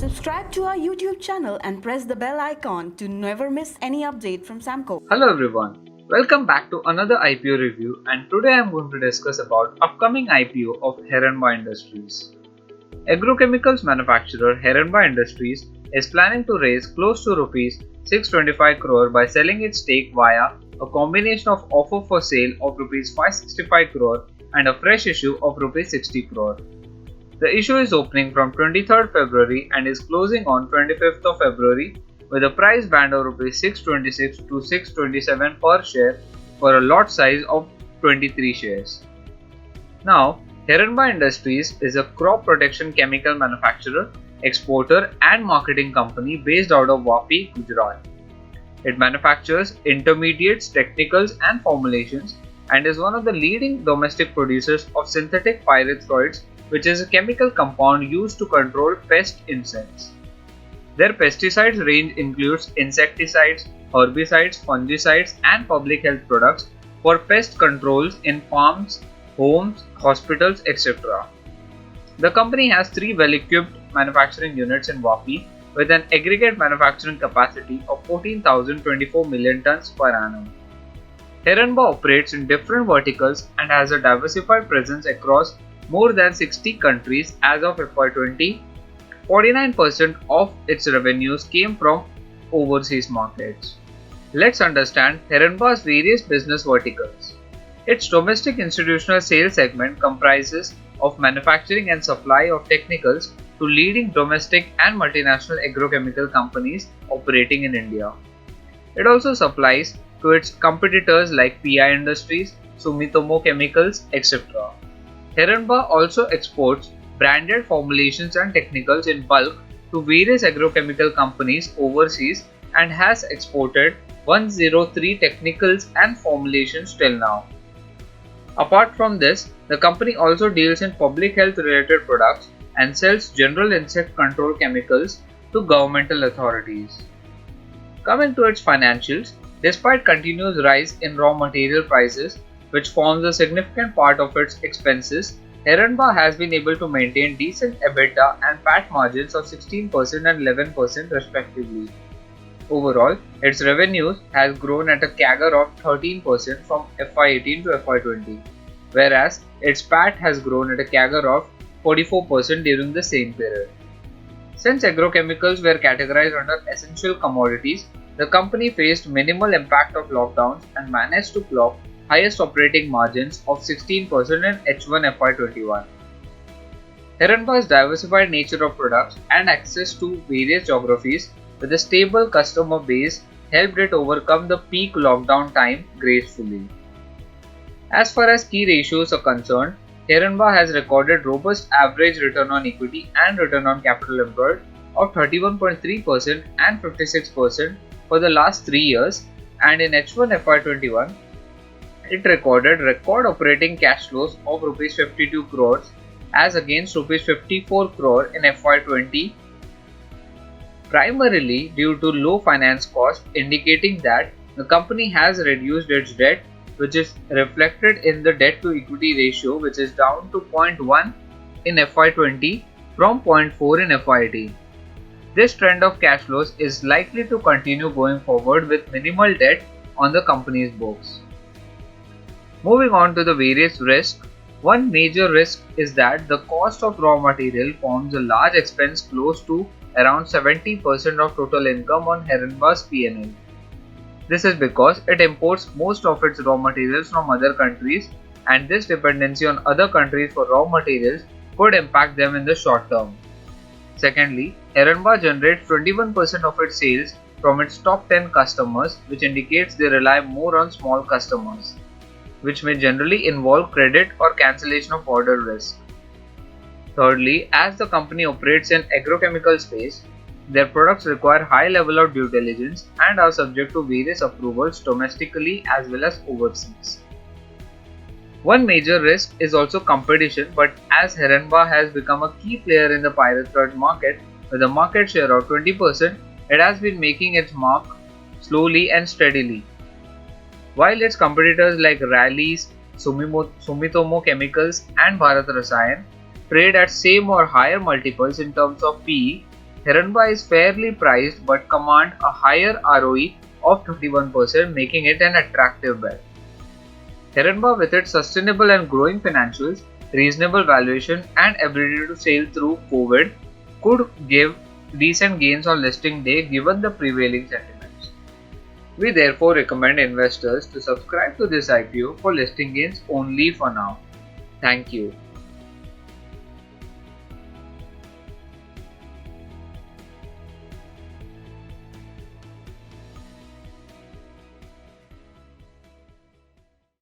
Subscribe to our YouTube channel and press the bell icon to never miss any update from Samco. Hello everyone, welcome back to another IPO review, and today I am going to discuss about upcoming IPO of Heranba Industries. Agrochemicals manufacturer Heranba Industries is planning to raise close to Rs 625 crore by selling its stake via a combination of offer for sale of Rs 565 crore and a fresh issue of Rs 60 crore. The issue is opening from 23rd February and is closing on 25th of February with a price band of Rs 626 to 627 per share for a lot size of 23 shares. Now, Heranba Industries is a crop protection chemical manufacturer, exporter and marketing company based out of Vapi, Gujarat. It manufactures intermediates, technicals and formulations and is one of the leading domestic producers of synthetic pyrethroids, which is a chemical compound used to control pest insects. Their pesticides range includes insecticides, herbicides, fungicides and public health products for pest controls in farms, homes, hospitals, etc. The company has 3 well-equipped manufacturing units in Vapi with an aggregate manufacturing capacity of 14,024 million tons per annum. Heranba operates in different verticals and has a diversified presence across more than 60 countries as of FY20. 49% of its revenues came from overseas markets. Let's understand Heranba's various business verticals. Its domestic institutional sales segment comprises of manufacturing and supply of technicals to leading domestic and multinational agrochemical companies operating in India. It also supplies to its competitors like PI Industries, Sumitomo Chemicals, etc. Heranba also exports branded formulations and technicals in bulk to various agrochemical companies overseas and has exported 103 technicals and formulations till now. Apart from this, the company also deals in public health related products and sells general insect control chemicals to governmental authorities. Coming to its financials, despite continuous rise in raw material prices, which forms a significant part of its expenses, Heranba has been able to maintain decent EBITDA and PAT margins of 16% and 11% respectively. Overall, its revenues has grown at a CAGR of 13% from FY18 to FY20, whereas its PAT has grown at a CAGR of 44% during the same period. Since agrochemicals were categorized under essential commodities, the company faced minimal impact of lockdowns and managed to clock highest operating margins of 16% in H1 FY21. Heranba's diversified nature of products and access to various geographies with a stable customer base helped it overcome the peak lockdown time gracefully. As far as key ratios are concerned, Heranba has recorded robust average return on equity and return on capital employed of 31.3% and 56% for the last 3 years, and in H1 FY21, it recorded record operating cash flows of Rs 52 crores as against Rs 54 crore in FY20, primarily due to low finance cost, indicating that the company has reduced its debt, which is reflected in the debt to equity ratio, which is down to 0.1 in FY20 from 0.4 in FY18. This trend of cash flows is likely to continue going forward with minimal debt on the company's books. Moving on to the various risks, one major risk is that the cost of raw material forms a large expense close to around 70% of total income on Heranba's P&L. This is because it imports most of its raw materials from other countries, and this dependency on other countries for raw materials could impact them in the short term. Secondly, Heranba generates 21% of its sales from its top 10 customers, which indicates they rely more on small customers, which may generally involve credit or cancellation of order risk. Thirdly, as the company operates in agrochemical space, their products require high level of due diligence and are subject to various approvals domestically as well as overseas. One major risk is also competition, but as Heranba has become a key player in the pyrethroid market with a market share of 20%, it has been making its mark slowly and steadily. While its competitors like Rallis, Sumitomo Chemicals and Bharat Rasayan trade at same or higher multiples in terms of PE, Heranba is fairly priced but command a higher ROE of 21%, making it an attractive bet. Heranba, with its sustainable and growing financials, reasonable valuation, and ability to sail through COVID, could give decent gains on listing day given the prevailing sentiments. We therefore recommend investors to subscribe to this IPO for listing gains only for now. Thank you.